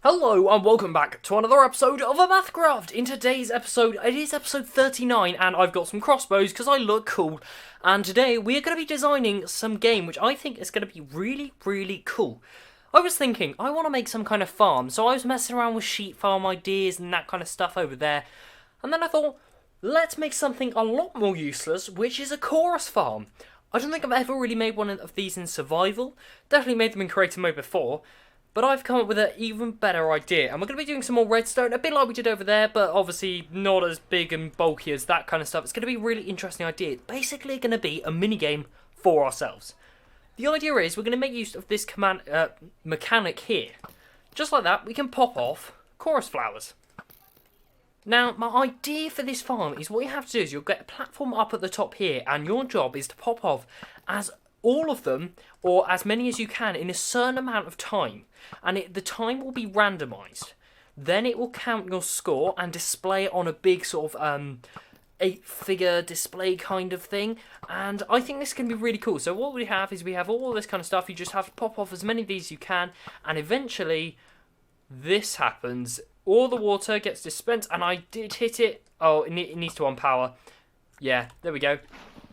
Hello and welcome back to another episode of OmathaCraft. In today's episode, it is episode 39 and I've got some crossbows because I look cool. And today we're going to be designing some game which I think is going to be really cool. I was thinking, I want to make some kind of farm, so I was messing around with sheep farm ideas and that kind of stuff over there. And then I thought, let's make something a lot more useless, which is a chorus farm. I don't think I've ever really made one of these in survival. Definitely made them in creative mode before. But I've come up with an even better idea, and we're going to be doing some more redstone, a bit like we did over there, but obviously not as big and bulky as that kind of stuff. It's going to be a really interesting idea. It's basically going to be a mini-game for ourselves. The idea is we're going to make use of this mechanic here. Just like that, we can pop off chorus flowers. Now, my idea for this farm is what you have to do is you'll get a platform up at the top here, and your job is to pop off as all of them, or as many as you can, in a certain amount of time. And the time will be randomised. Then it will count your score and display it on a big sort of 8-figure display kind of thing. And I think this can be really cool. So what we have is we have all this kind of stuff. You just have to pop off as many of these as you can. And eventually, this happens. All the water gets dispensed. And I did hit it. Oh, it needs to unpower. Yeah, there we go.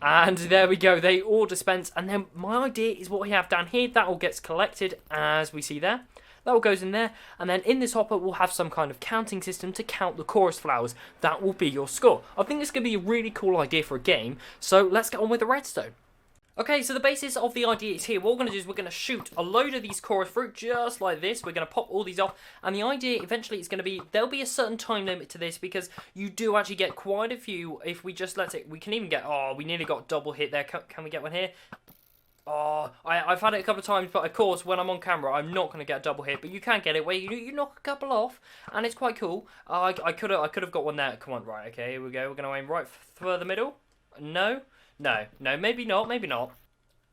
And there we go, they all dispense. And then my idea is what we have down here, that all gets collected as we see there. That all goes in there. And then in this hopper, we'll have some kind of counting system to count the chorus flowers. That will be your score. I think this could be a really cool idea for a game. So let's get on with the redstone. Okay, so the basis of the idea is here. What we're going to do is we're going to shoot a load of these chorus fruit just like this. We're going to pop all these off. And the idea eventually is going to be, there'll be a certain time limit to this because you do actually get quite a few. If we just let it, we can even get, oh, we nearly got double hit there. Can we get one here? Oh, I've had it a couple of times, but of course, when I'm on camera, I'm not going to get a double hit. But you can get it where you knock a couple off, and it's quite cool. I could have got one there. Come on, right, okay, here we go. We're going to aim right for the middle. No, maybe not.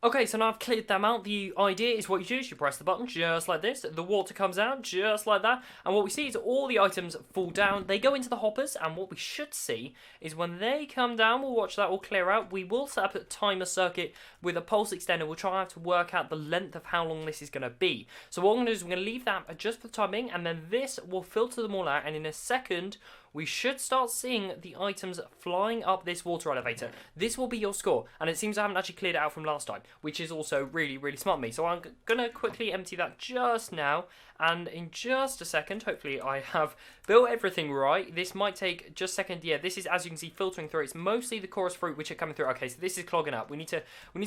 Okay, so now I've cleared them out. The idea is what you do is you press the button just like this. The water comes out just like that. And what we see is all the items fall down. They go into the hoppers. And what we should see is when they come down, we'll watch that all clear out. We will set up a timer circuit with a pulse extender. We'll try to work out the length of how long this is going to be. So what I'm going to do is we're going to leave that just for timing. And then this will filter them all out. And in a second, we should start seeing the items flying up this water elevator. This will be your score, and it seems I haven't actually cleared it out from last time, which is also really smart of me. So I'm going to quickly empty that just now, and in just a second, hopefully I have built everything right. This might take just a second. Yeah, this is, as you can see, filtering through. It's mostly the chorus fruit which are coming through. Okay, so this is clogging up. We need to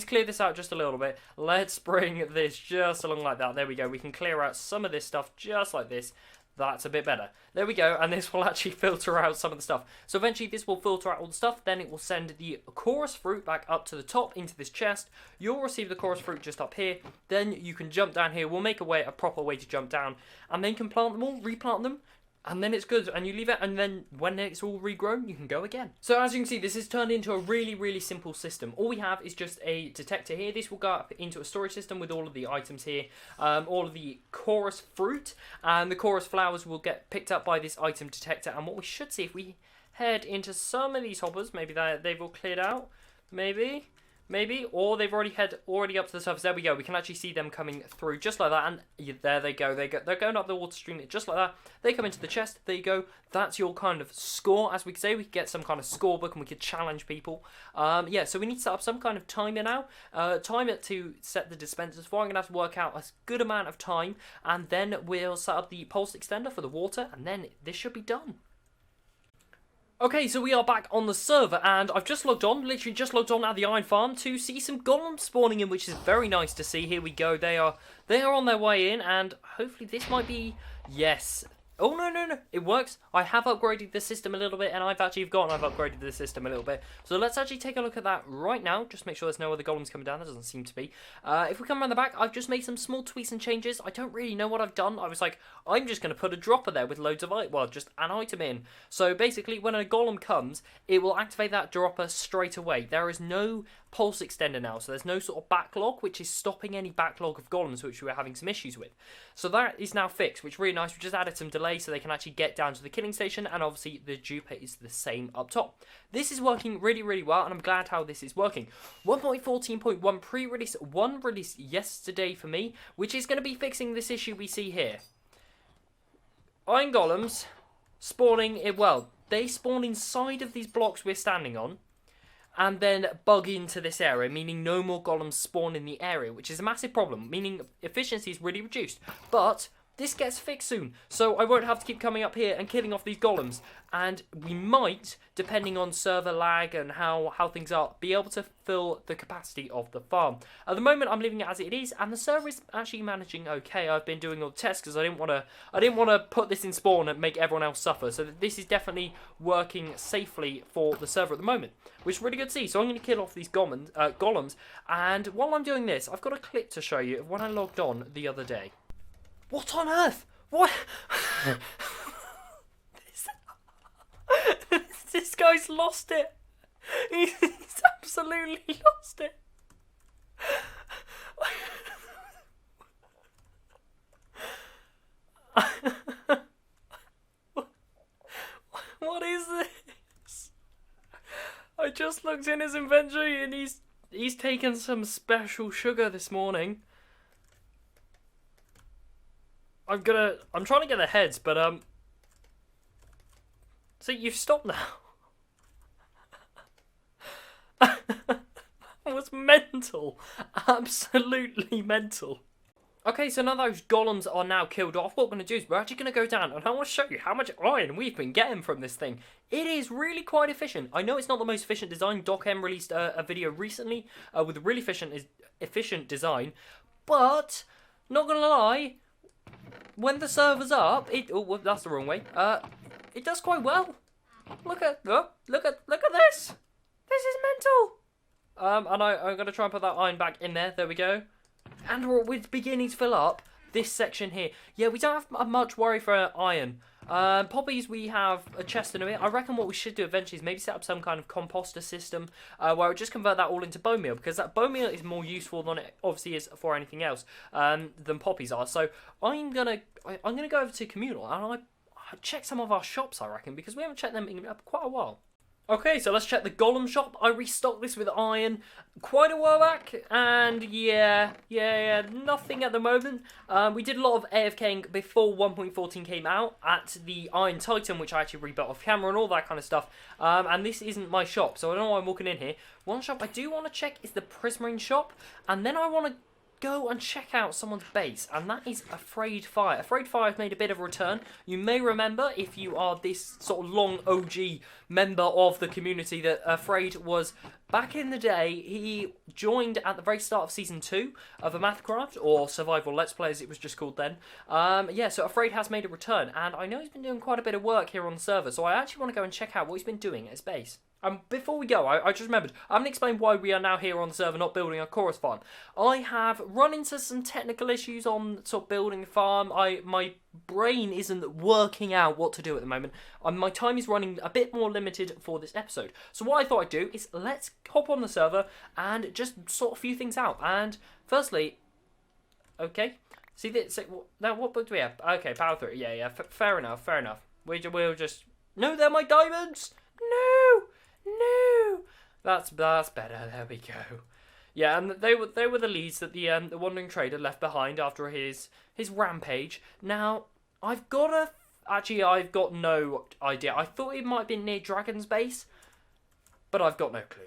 clear this out just a little bit. Let's bring this just along like that. There we go. We can clear out some of this stuff just like this. That's a bit better. There we go, and this will actually filter out some of the stuff. So eventually this will filter out all the stuff, then it will send the chorus fruit back up to the top into this chest. You'll receive the chorus fruit just up here, then you can jump down here. We'll make a proper way to jump down, and then you can plant them all, replant them, and then it's good, and you leave it, and then when it's all regrown, you can go again. So as you can see, this has turned into a really simple system. All we have is just a detector here. This will go up into a storage system with all of the items here, all of the chorus fruit, and the chorus flowers will get picked up by this item detector. And what we should see if we head into some of these hoppers, maybe they've all cleared out, maybe, or they've already up to the surface. There we go. We can actually see them coming through just like that, and there they go. They're going up the water stream just like that. They come into the chest. There you go. That's your kind of score, as we could say. We could get some kind of scorebook, and we could challenge people. Yeah. So we need to set up some kind of timer now. Timer to set the dispensers for. I'm gonna have to work out a good amount of time, and then we'll set up the pulse extender for the water, and then this should be done. Okay, so we are back on the server, and I've just logged on, literally just logged on at the iron farm to see some golems spawning in, which is very nice to see. Here we go, they are on their way in, and hopefully this might be, yes. Oh, no, it works. I have upgraded the system a little bit, and I've upgraded the system a little bit. So let's actually take a look at that right now. Just make sure there's no other golems coming down. There doesn't seem to be. If we come around the back, I've just made some small tweaks and changes. I don't really know what I've done. I was like, I'm just going to put a dropper there with loads of just an item in. So basically, when a golem comes, it will activate that dropper straight away. There is no pulse extender now, so there's no sort of backlog, which is stopping any backlog of golems, which we were having some issues with. So that is now fixed, which is really nice. We just added some delay so they can actually get down to the killing station, and obviously the duper is the same up top. This is working really well, and I'm glad how this is working. 1.14.1 pre-release, one release yesterday for me, which is going to be fixing this issue we see here. iron golems spawning it. Well, they spawn inside of these blocks we're standing on, and then bug into this area, meaning no more golems spawn in the area, which is a massive problem, meaning efficiency is really reduced. But this gets fixed soon, so I won't have to keep coming up here and killing off these golems. And we might, depending on server lag and how things are, be able to fill the capacity of the farm. At the moment, I'm leaving it as it is, and the server is actually managing okay. I've been doing all the tests because I didn't want to put this in spawn and make everyone else suffer. So this is definitely working safely for the server at the moment, which is really good to see. So I'm going to kill off these golems, and while I'm doing this, I've got a clip to show you of when I logged on the other day. What on earth? What? This guy's lost it. He's absolutely lost it. What is this? I just looked in his inventory and he's taken some special sugar this morning. I'm trying to get the heads, but see, you've stopped now. That was mental. Absolutely mental. Okay, so now those golems are now killed off, what we're going to do is we're actually going to go down and I want to show you how much iron we've been getting from this thing. It is really quite efficient. I know it's not the most efficient design. DocM released a video recently with a really efficient design, but not going to lie, when the server's up, oh, that's the wrong way. It does quite well. Look at this. This is mental. And I'm gonna try and put that iron back in there. There we go. And we're beginning to fill up this section here. Yeah, we don't have much worry for iron. Poppies, we have a chest in a bit. I reckon what we should do eventually is maybe set up some kind of composter system where we just convert that all into bone meal, because that bone meal is more useful than it obviously is for anything else than poppies are. So I'm gonna go over to communal and I check some of our shops, I reckon, because we haven't checked them in quite a while. Okay, so let's check the golem shop. I restocked this with iron quite a while back, and yeah, nothing at the moment. We did a lot of AFKing before 1.14 came out at the Iron Titan, which I actually rebuilt off camera and all that kind of stuff. And this isn't my shop, so I don't know why I'm walking in here. One shop I do want to check is the Prismarine shop, and then I want to go and check out someone's base, and that is Afraid Fire. Afraid Fire has made a bit of a return. You may remember, if you are this sort of long OG member of the community, that Afraid was, back in the day, he joined at the very start of Season 2 of OmathaCraft, or Survival Let's Play as it was just called then. Yeah, so Afraid has made a return, and I know he's been doing quite a bit of work here on the server, so I actually want to go and check out what he's been doing at his base. Before we go, I just remembered, I haven't explained why we are now here on the server not building a chorus farm. I have run into some technical issues on sort of building a farm. My brain isn't working out what to do at the moment. My time is running a bit more limited for this episode. So what I thought I'd do is let's hop on the server and just sort a few things out. And firstly, okay, see this, now what book do we have? Okay, power 3, yeah, fair enough. We'll just, no, they're my diamonds! No! That's better. There we go. Yeah, and they were the leads that the wandering trader left behind after his rampage. Now I've got no idea. I thought it might have been near Dragon's base, but I've got no clue.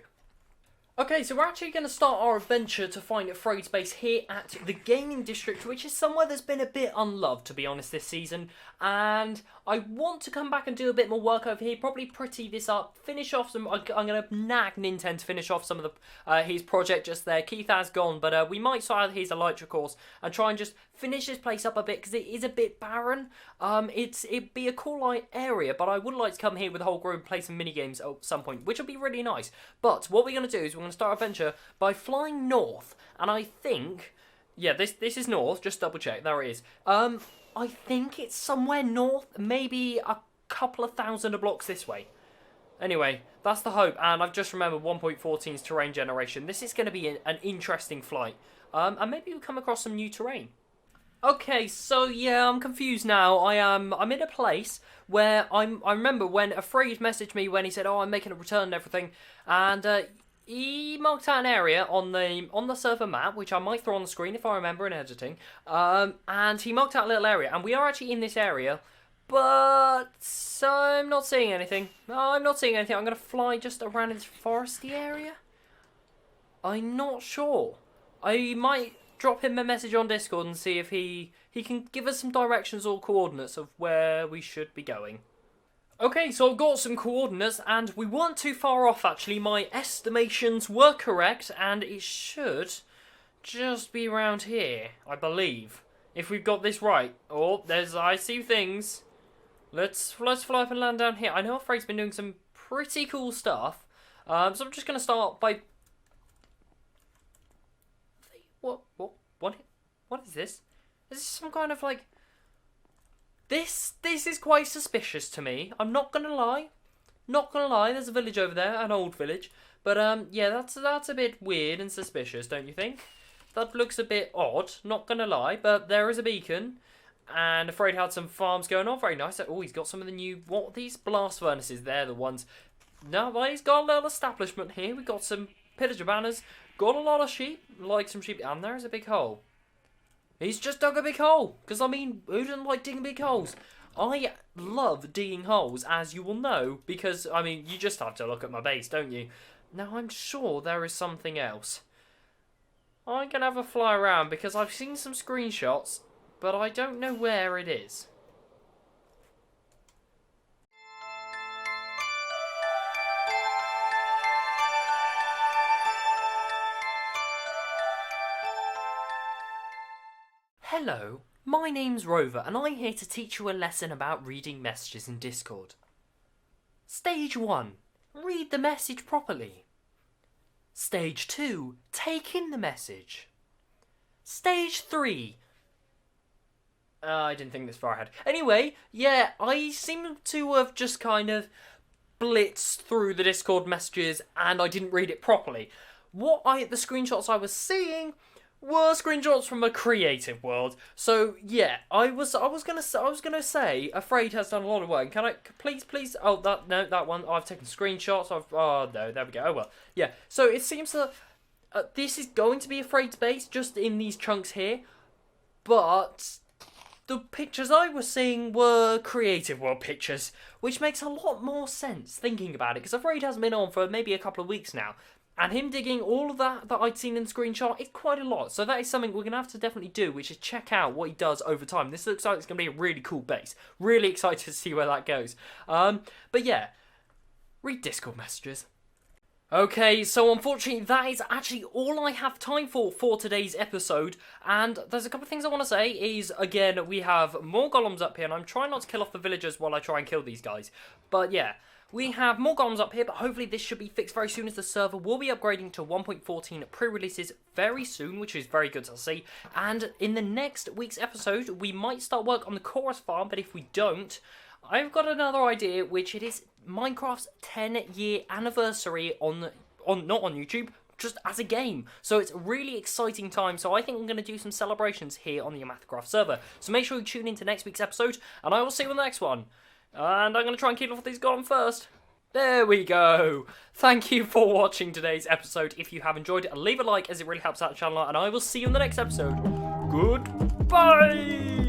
Okay, so we're actually going to start our adventure to find Afraid's base here at the Gaming District, which is somewhere that's been a bit unloved, to be honest, this season. And I want to come back and do a bit more work over here, probably pretty this up, finish off some, I'm going to nag Nintendo to finish off some of his project just there. Keith has gone, but we might start his Elytra course and try and just finish this place up a bit, because it is a bit barren. It'd be a cool area, but I would like to come here with the whole group and play some mini-games at some point, which would be really nice. But what we're going to do is we're going to start our adventure by flying north, and I think, yeah, this is north, just double check, there it is. I think it's somewhere north, maybe a couple of thousand blocks this way. Anyway, that's the hope, and I've just remembered 1.14's terrain generation. This is going to be an interesting flight, and maybe we'll come across some new terrain. Okay, so yeah, I'm confused now. I'm in a place where I remember when Afraid messaged me when he said, "Oh, I'm making a return and everything," and he marked out an area on the server map, which I might throw on the screen if I remember in editing. And he marked out a little area, and we are actually in this area But I'm not seeing anything. No, I'm not seeing anything. I'm going to fly just around this foresty area. I'm not sure. I might drop him a message on Discord and see if he can give us some directions or coordinates of where we should be going. Okay, so I've got some coordinates, and we weren't too far off, actually. My estimations were correct, and it should just be around here, I believe. If we've got this right. Oh, I see things. Let's fly up and land down here. I know Afraid's been doing some pretty cool stuff. So I'm just going to start by... What is this? Is this some kind of, like... This is quite suspicious to me. I'm not gonna lie. Not gonna lie, there's a village over there, an old village. But yeah, that's a bit weird and suspicious, don't you think? That looks a bit odd, not gonna lie, but there is a beacon. And Afraid had some farms going on, very nice. Oh, he's got some of the new, what are these blast furnaces? They're the ones. No, but he's got a little establishment here. We've got some pillager banners, got a lot of sheep, like some sheep, and there's a big hole. He's just dug a big hole. Because, I mean, who doesn't like digging big holes? I love digging holes, as you will know. Because, I mean, you just have to look at my base, don't you? Now, I'm sure there is something else. I'm going to have a fly around because I've seen some screenshots, but I don't know where it is. Hello, my name's Rover, and I'm here to teach you a lesson about reading messages in Discord. Stage 1. Read the message properly. Stage 2. Take in the message. Stage 3. I didn't think this far ahead. Anyway, yeah, I seem to have just kind of blitzed through the Discord messages, and I didn't read it properly. The screenshots I was seeing were screenshots from a creative world. So yeah, I was gonna say Afraid has done a lot of work. Can I please? Oh, that one. I've taken screenshots. Oh no, there we go. Oh well, yeah. So it seems that this is going to be Afraid's base, just in these chunks here, but the pictures I was seeing were creative world pictures, which makes a lot more sense thinking about it, because Afraid hasn't been on for maybe a couple of weeks now. And him digging all of that I'd seen in the screenshot, it's quite a lot. So that is something we're going to have to definitely do, which is check out what he does over time. This looks like it's going to be a really cool base. Really excited to see where that goes. But yeah, read Discord messages. Okay, so unfortunately that is actually all I have time for today's episode. And there's a couple of things I want to say is, again, we have more golems up here. And I'm trying not to kill off the villagers while I try and kill these guys. But yeah. We have more golems up here, but hopefully this should be fixed very soon, as the server will be upgrading to 1.14 pre-releases very soon, which is very good to see. And in the next week's episode, we might start work on the chorus farm, but if we don't, I've got another idea, which it is Minecraft's 10-year anniversary not on YouTube, just as a game. So it's a really exciting time, so I think I'm going to do some celebrations here on the OmathaCraft server. So make sure you tune in to next week's episode, and I will see you in the next one. And I'm going to try and kill off these golems first. There we go. Thank you for watching today's episode. If you have enjoyed it, leave a like, as it really helps out the channel, and I will see you in the next episode. Goodbye.